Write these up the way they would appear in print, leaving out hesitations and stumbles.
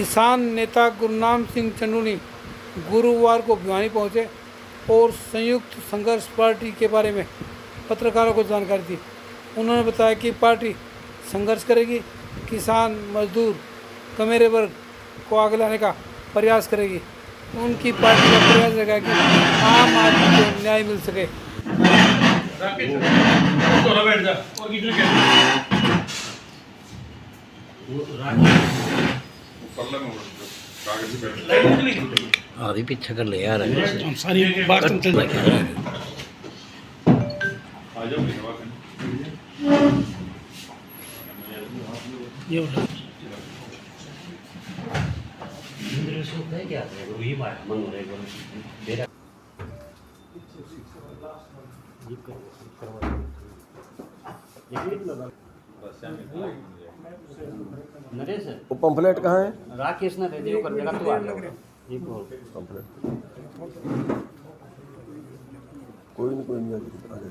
किसान नेता गुरनाम सिंह चन्नूनी गुरुवार को भिवानी पहुंचे और संयुक्त संघर्ष पार्टी के बारे में पत्रकारों को जानकारी दी। उन्होंने बताया कि पार्टी संघर्ष करेगी, किसान, मजदूर, कमेरे वर्ग को आगे लाने का प्रयास करेगी। उनकी पार्टी का प्रयास रहेगा कि आम आदमी को न्याय मिल सके। आधी पीछे कर ले यार सारी बात वो पंफलेट कहाँ है? राकेश ने दे दियो कर देगा तू आ जा ये पंफलेट कोई नहीं आ जाए।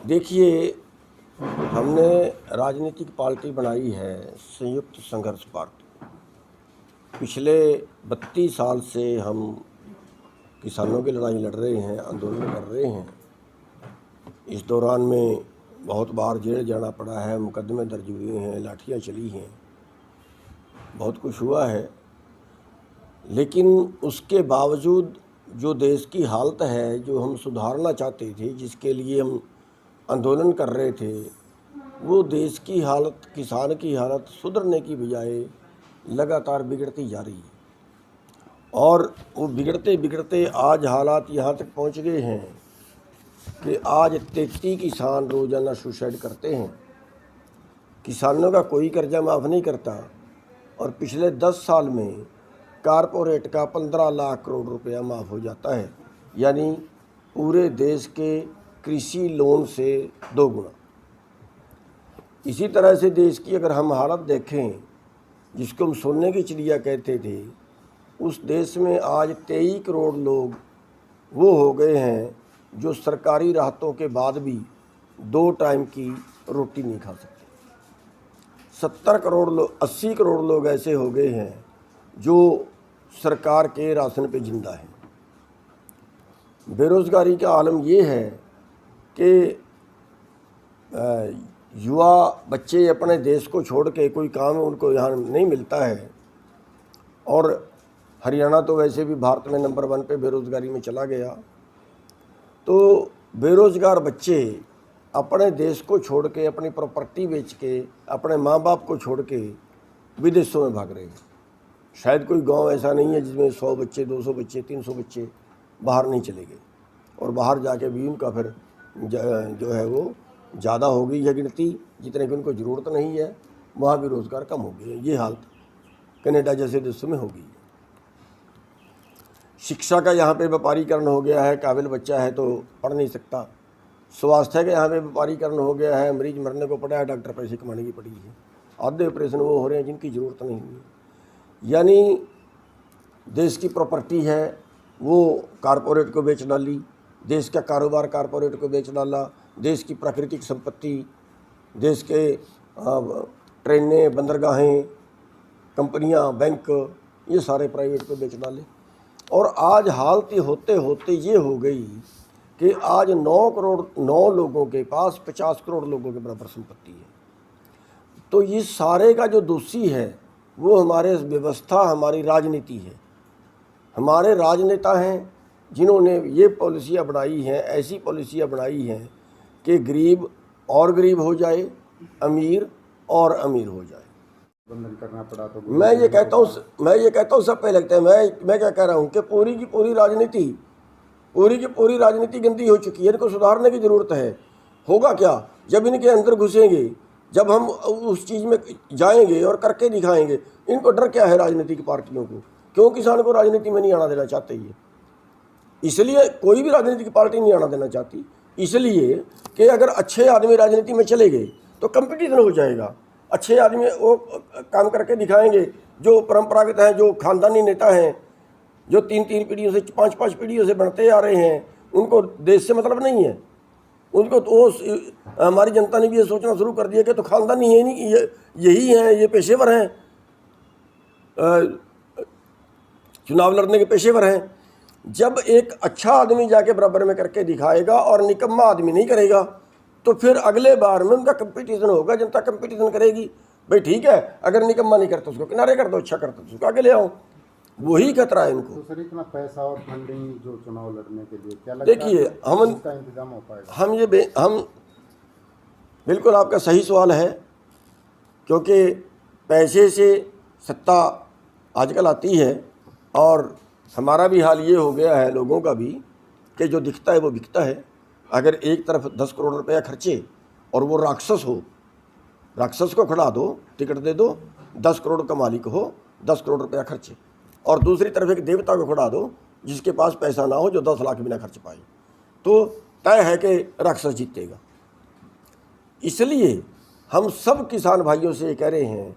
देखिए, हमने राजनीतिक पार्टी बनाई है संयुक्त संघर्ष पार्टी। पिछले 32 साल से हम किसानों की लड़ाई लड़ रहे हैं, आंदोलन कर रहे हैं। इस दौरान में बहुत बार जेल जाना पड़ा है, मुकदमे दर्ज हुए हैं, लाठियाँ चली हैं, बहुत कुछ हुआ है। लेकिन उसके बावजूद जो देश की हालत है, जो हम सुधारना चाहते थे, जिसके लिए हम आंदोलन कर रहे थे, वो देश की हालत, किसान की हालत सुधरने की बजाय लगातार बिगड़ती जा रही है। और वो बिगड़ते बिगड़ते आज हालात यहाँ तक पहुँच गए हैं कि आज 33 किसान रोज़ाना सुसाइड करते हैं। किसानों का कोई कर्जा माफ़ नहीं करता और पिछले 10 साल में कारपोरेट का 15 लाख करोड़ रुपया माफ़ हो जाता है, यानी पूरे देश के कृषि लोन से 2 गुना। इसी तरह से देश की अगर हम हालत देखें, जिसको हम सोने की चिड़िया कहते थे, उस देश में आज 23 करोड़ लोग वो हो गए हैं जो सरकारी राहतों के बाद भी 2 टाइम की रोटी नहीं खा सकते। 70 करोड़ लोग, 80 करोड़ लोग ऐसे हो गए हैं जो सरकार के राशन पे जिंदा हैं। बेरोज़गारी का आलम ये है कि युवा बच्चे अपने देश को छोड़ के कोई काम उनको यहाँ नहीं मिलता है। और हरियाणा तो वैसे भी भारत में नंबर 1 पे बेरोज़गारी में चला गया। तो बेरोज़गार बच्चे अपने देश को छोड़ के, अपनी प्रॉपर्टी बेच के, अपने माँ बाप को छोड़ के विदेशों में भाग रहे हैं। शायद कोई गांव ऐसा नहीं है जिसमें 100 बच्चे, 200 बच्चे, 300 बच्चे बाहर नहीं चले गए। और बाहर जाके भी उनका फिर जो है वो ज़्यादा हो गई है गिनती, जितने की उनको ज़रूरत नहीं है। वहाँ भी रोज़गार कम हो गए। ये हालत कनाडा जैसे देशों में हो गई है। शिक्षा का यहाँ पे व्यापारीकरण हो गया है, काबिल बच्चा है तो पढ़ नहीं सकता। स्वास्थ्य का यहाँ पे व्यापारीकरण हो गया है, मरीज मरने को पड़ा है, डॉक्टर पैसे कमाने की पड़ी है। आधे ऑपरेशन वो हो रहे हैं जिनकी ज़रूरत नहीं है। यानी देश की प्रॉपर्टी है वो कारपोरेट को बेच डाली, देश का कारोबार कारपोरेट को बेच डाला, देश की प्राकृतिक संपत्ति, देश के ट्रेनें, बंदरगाहें, कंपनियां, बैंक, ये सारे प्राइवेट को बेच डाले। और आज हालत होते होते ये हो गई कि आज 9 लोगों के पास 50 करोड़ लोगों के बराबर संपत्ति है। तो ये सारे का जो दोषी है वो हमारे व्यवस्था, हमारी राजनीति है। हमारे राजनेता हैं जिन्होंने ये पॉलिसियाँ बनाई हैं, ऐसी पॉलिसियाँ बनाई हैं कि गरीब और गरीब हो जाए, अमीर और अमीर हो जाए। करना पड़ा तो मैं ये कहता हूँ सब पे लगता है। मैं क्या कह रहा हूँ कि पूरी की पूरी राजनीति गंदी हो चुकी है। इनको सुधारने की ज़रूरत है। होगा क्या जब इनके अंदर घुसेंगे, जब हम उस चीज़ में जाएंगे और करके दिखाएंगे। इनको डर क्या है राजनीतिक पार्टियों को? क्यों किसान को राजनीति में नहीं आना देना चाहते ये? इसलिए कोई भी राजनीतिक पार्टी नहीं आना देना चाहती, इसलिए कि अगर अच्छे आदमी राजनीति में चले गए तो कंपटीशन हो जाएगा। अच्छे आदमी वो काम करके दिखाएंगे जो परंपरागत हैं, जो खानदानी नेता हैं, जो 3-3 पीढ़ियों से, 5-5 पीढ़ियों से बढ़ते आ रहे हैं। उनको देश से मतलब नहीं है। उनको तो हमारी जनता ने भी ये सोचना शुरू कर दिया कि तो खानदानी है नहीं, यही हैं, ये पेशेवर हैं, चुनाव लड़ने के पेशेवर हैं। जब एक अच्छा आदमी जाके बराबर में करके दिखाएगा और निकम्मा आदमी नहीं करेगा तो फिर अगले बार में उनका कंपटीशन होगा, जनता कंपटीशन करेगी। भाई ठीक है, अगर निकम्मा नहीं करता उसको किनारे कर दो, अच्छा करता तो उसको आगे ले आओ। वही खतरा है इनको। तो सर इतना पैसा और फंडिंग जो चुनाव लड़ने के लिए क्या लगता है देखिए, हम इसका इंतजाम हो पाएगा? हम बिल्कुल आपका सही सवाल है, क्योंकि पैसे से सत्ता आजकल आती है और हमारा भी हाल ये हो गया है, लोगों का भी, कि जो दिखता है वो बिकता है। अगर एक तरफ 10 करोड़ रुपया खर्चे और वो राक्षस हो, राक्षस को खड़ा दो, टिकट दे दो, 10 करोड़ का मालिक हो, 10 करोड़ रुपया खर्चे, और दूसरी तरफ एक देवता को खड़ा दो जिसके पास पैसा ना हो, जो 10 लाख बिना खर्च पाए, तो तय है कि राक्षस जीतेगा। इसलिए हम सब किसान भाइयों से ये कह रहे हैं,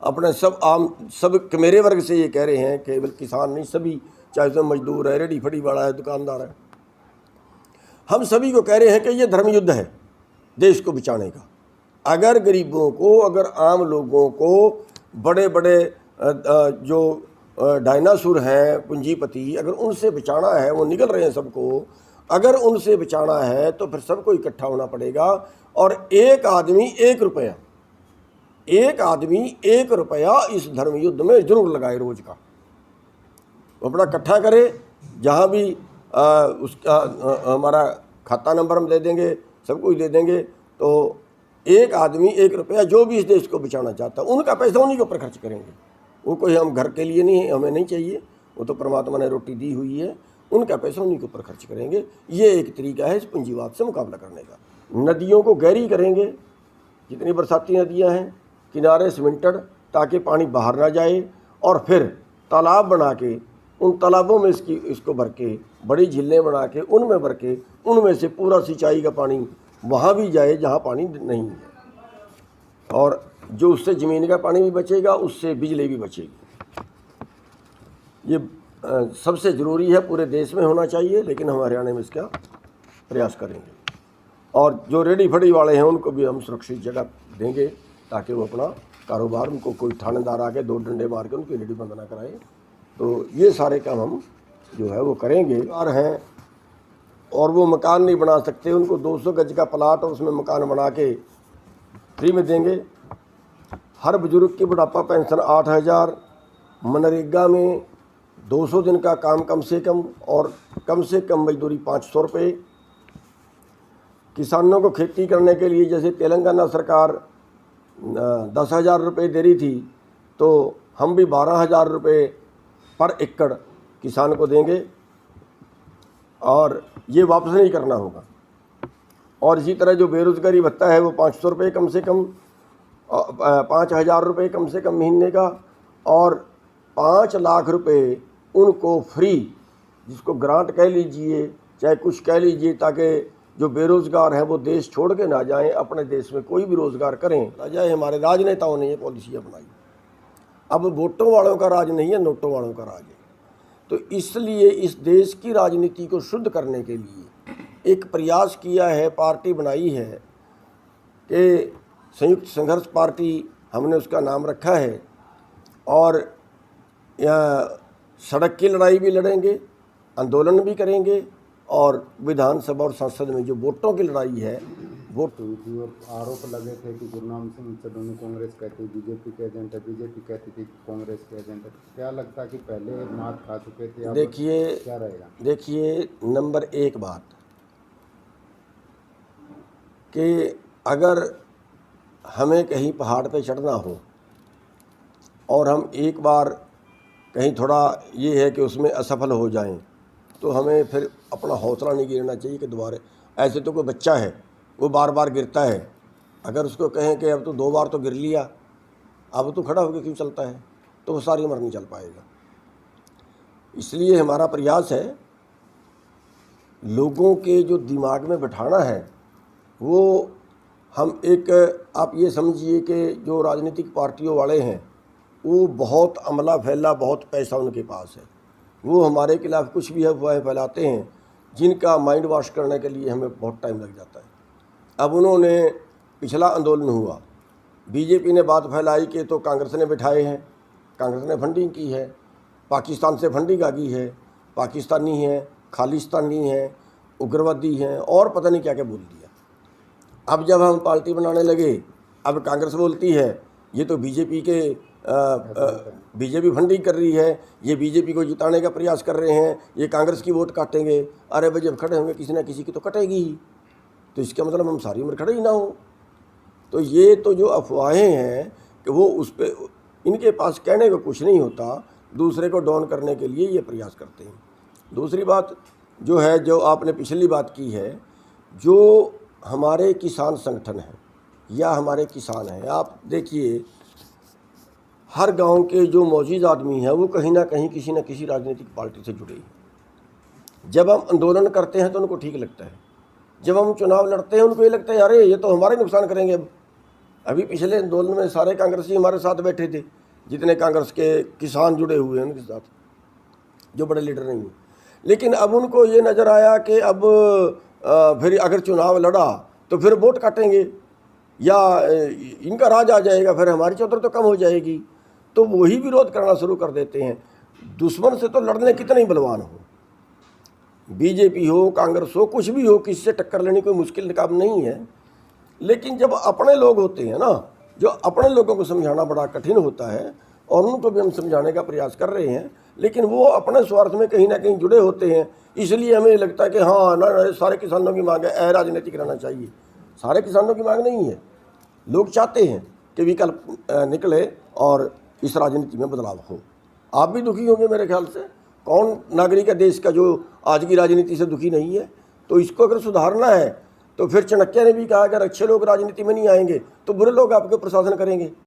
अपने सब मेरे वर्ग से ये कह रहे हैं, केवल किसान नहीं, सभी, चाहे उसमें मजदूर है, रेडी फड़ी वाला है, दुकानदार है, हम सभी को कह रहे हैं कि ये धर्म युद्ध है देश को बचाने का। अगर गरीबों को, अगर आम लोगों को, बड़े बड़े जो डायनासोर हैं पूंजीपति, अगर उनसे बचाना है, वो निकल रहे हैं सबको, अगर उनसे बचाना है तो फिर सबको इकट्ठा होना पड़ेगा। और एक आदमी 1 रुपया, एक आदमी 1 रुपया इस धर्म युद्ध में जरूर लगाए रोज का, अपना इकट्ठा करे। जहाँ भी उसका हमारा खाता नंबर हम दे देंगे, सब कुछ दे देंगे, तो एक आदमी 1 रुपया, जो भी इस देश को बचाना चाहता है, उनका पैसा उन्हीं के ऊपर खर्च करेंगे। वो कोई हम घर के लिए नहीं, हमें नहीं चाहिए, वो तो परमात्मा ने रोटी दी हुई है, उनका पैसा उन्हीं के ऊपर खर्च करेंगे। ये एक तरीका है इस पूंजीवाद से मुकाबला करने का। नदियों को गहरी करेंगे, जितनी बरसाती नदियाँ हैं किनारे सीमेंटेड, ताकि पानी बाहर ना जाए, और फिर तालाब बना के उन तालाबों में इसको भर के, बड़ी झीलें बना के उनमें भर के, उनमें से पूरा सिंचाई का पानी वहाँ भी जाए जहाँ पानी नहीं है, और जो उससे ज़मीन का पानी भी बचेगा, उससे बिजली भी बचेगी। ये सबसे ज़रूरी है, पूरे देश में होना चाहिए, लेकिन हम हरियाणा में इसका प्रयास करेंगे। और जो रेडी फड़ी वाले हैं उनको भी हम सुरक्षित जगह देंगे, ताकि वो अपना कारोबार, उनको कोई थानेदार आके 2 डंडे मार के उनकी रेडी बंद ना कराए। तो ये सारे काम हम जो है वो करेंगे। कार हैं और वो मकान नहीं बना सकते, उनको 200 गज का प्लाट और उसमें मकान बना के फ्री में देंगे। हर बुजुर्ग की बुढ़ापा पेंशन 8,000, मनरेगा में 200 दिन का काम कम से कम मजदूरी 500 रुपये। किसानों को खेती करने के लिए, जैसे तेलंगाना सरकार 10,000 रुपये दे रही थी, तो हम भी 12,000 रुपये पर एकड़ किसान को देंगे, और ये वापस नहीं करना होगा। और इसी तरह जो बेरोज़गारी भत्ता है वो 500 रुपये कम से कम, 5,000 रुपये कम से कम महीने का, और 5 लाख रुपये उनको फ्री, जिसको ग्रांट कह लीजिए चाहे कुछ कह लीजिए, ताकि जो बेरोज़गार हैं वो देश छोड़ के ना जाएं, अपने देश में कोई भी रोज़गार करें ना जाए। हमारे राजनेताओं ने ये पॉलिसी अपनाई। अब वोटों वालों का राज नहीं है, नोटों वालों का राज है। तो इसलिए इस देश की राजनीति को शुद्ध करने के लिए एक प्रयास किया है, पार्टी बनाई है कि संयुक्त संघर्ष पार्टी हमने उसका नाम रखा है। और सड़क की लड़ाई भी लड़ेंगे, आंदोलन भी करेंगे, और विधानसभा और संसद में जो वोटों की लड़ाई है, वोट। जो आरोप लगे थे कि गुरनाम सिंह चन्नूनी कांग्रेस कहती बीजेपी के एजेंट है, बीजेपी कहती थी कांग्रेस के एजेंट है, क्या लगता है कि पहले मात खा चुके थे? देखिए क्या रहेगा? देखिए, नंबर 1 बात कि अगर हमें कहीं पहाड़ पे चढ़ना हो और हम एक बार कहीं थोड़ा ये है कि उसमें असफल हो जाएं, तो हमें फिर अपना हौसला नहीं गिरना चाहिए कि दोबारा। ऐसे तो कोई बच्चा है, वो बार बार गिरता है, अगर उसको कहें कि अब तो 2 बार तो गिर लिया, अब तो खड़ा होकर क्यों चलता है, तो वो सारी उम्र नहीं चल पाएगा। इसलिए हमारा प्रयास है लोगों के जो दिमाग में बिठाना है, वो हम एक, आप ये समझिए कि जो राजनीतिक पार्टियों वाले हैं वो बहुत अमला फैला, बहुत पैसा उनके पास है, वो हमारे खिलाफ कुछ भी अफवाहें फैलाते हैं, जिनका माइंड वॉश करने के लिए हमें बहुत टाइम लग जाता है। अब उन्होंने, पिछला आंदोलन हुआ, बीजेपी ने बात फैलाई कि तो कांग्रेस ने बिठाए हैं, कांग्रेस ने फंडिंग की है, पाकिस्तान से फंडिंग आ गई है, पाकिस्तानी है, खालिस्तानी है, उग्रवादी हैं और पता नहीं क्या क्या बोल दिया। अब जब हम पार्टी बनाने लगे, अब कांग्रेस बोलती है ये तो बीजेपी के बीजेपी फंडिंग कर रही है, ये बीजेपी को जिताने का प्रयास कर रहे हैं, ये कांग्रेस की वोट काटेंगे। अरे भाई जब खड़े होंगे किसी ना किसी की तो कटेगी ही, तो इसका मतलब हम सारी उम्र खड़े ही ना हो। तो ये तो जो अफवाहें हैं कि वो उस पर इनके पास कहने को कुछ नहीं होता, दूसरे को डाउन करने के लिए ये प्रयास करते हैं। दूसरी बात जो है, जो आपने पिछली बात की है, जो हमारे किसान संगठन हैं या हमारे किसान हैं, आप देखिए हर गांव के जो मौजूद आदमी हैं वो कहीं ना कहीं किसी न किसी राजनीतिक पार्टी से जुड़े हैं। जब हम आंदोलन करते हैं तो उनको ठीक लगता है, जब हम चुनाव लड़ते हैं उनको ये लगता है अरे ये तो हमारे नुकसान करेंगे। अभी पिछले आंदोलन में सारे कांग्रेसी हमारे साथ बैठे थे, जितने कांग्रेस के किसान जुड़े हुए हैं उनके साथ, जो बड़े लीडर नहीं हैं। लेकिन अब उनको ये नज़र आया कि अब फिर अगर चुनाव लड़ा तो फिर वोट काटेंगे या इनका राज आ जाएगा, फिर हमारी चौधर तो कम हो जाएगी, तो वही विरोध करना शुरू कर देते हैं। दुश्मन से तो लड़ने कितने ही बलवान हो, बीजेपी हो, कांग्रेस हो, कुछ भी हो, किसी से टक्कर लेनी कोई मुश्किल काम नहीं है। लेकिन जब अपने लोग होते हैं ना, जो अपने लोगों को समझाना बड़ा कठिन होता है, और उनको भी हम समझाने का प्रयास कर रहे हैं, लेकिन वो अपने स्वार्थ में कहीं ना कहीं जुड़े होते हैं। इसलिए हमें लगता है कि हाँ ना, सारे किसानों की मांग है, राजनीतिक रहना चाहिए। सारे किसानों की मांग नहीं है, लोग चाहते हैं कि विकल्प निकले और इस राजनीति में बदलाव हो। आप भी दुखी होंगे मेरे ख्याल से, कौन नागरिक है देश का जो आज की राजनीति से दुखी नहीं है। तो इसको अगर सुधारना है तो फिर चाणक्य ने भी कहा अगर अच्छे लोग राजनीति में नहीं आएंगे तो बुरे लोग आपके प्रशासन करेंगे।